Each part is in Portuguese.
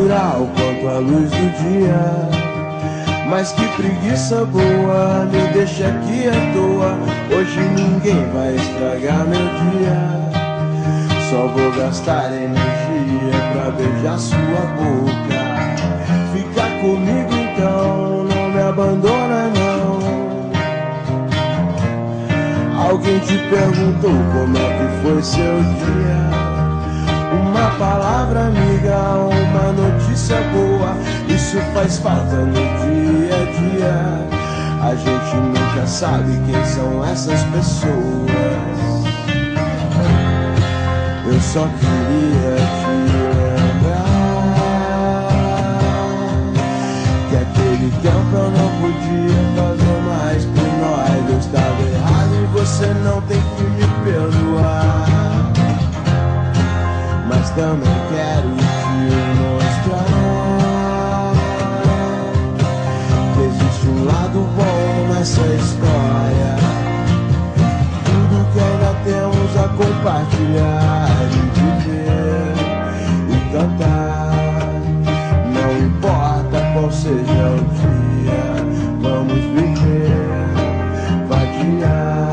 natural quanto a luz do dia. Mas que preguiça boa, me deixa aqui à toa. Hoje ninguém vai estragar meu dia. Só vou gastar energia pra beijar sua boca. Fica comigo então, não me abandona não. Alguém te perguntou como é que foi seu dia? Uma palavra amiga, uma notícia boa, isso faz falta no dia a dia. A gente nunca sabe quem são essas pessoas. Eu só queria te lembrar que aquele tempo eu não podia fazer mais por nós. Eu estava errado e você não tem que me perdoar. Mas também quero te mostrar que existe um lado bom nessa história. Tudo que ainda temos a compartilhar e viver e cantar. Não importa qual seja o dia, vamos viver, vadiar.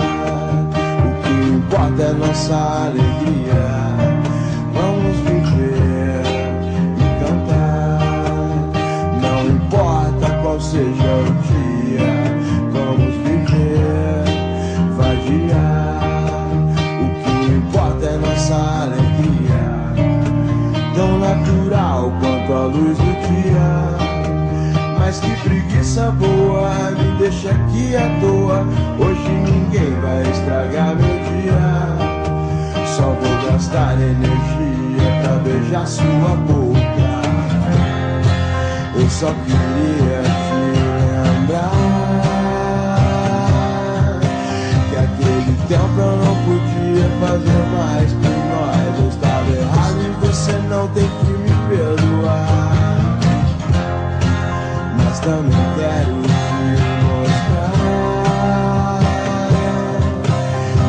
O que importa é nossa alegria. Vamos viver e cantar. Não importa qual seja o dia, vamos viver, vadiar. O que importa é nossa alegria, tão natural quanto a luz do dia. Mas que preguiça boa, me deixa aqui à toa. Hoje ninguém vai estragar meu dia. Só vou gastar energia pra beijar sua boca. Eu só queria te lembrar que aquele tempo eu não podia fazer mais por nós. Eu estava errado e você não tem que me perdoar. Mas também quero te mostrar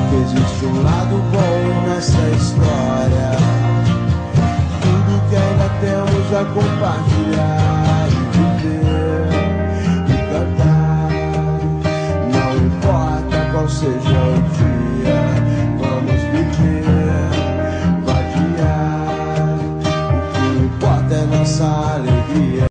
que existe um lado bom nessa história. Tudo que ainda temos a compartilhar e viver e cantar. Não importa qual seja o dia, vamos viver, vadiar. O que importa é nossa alegria.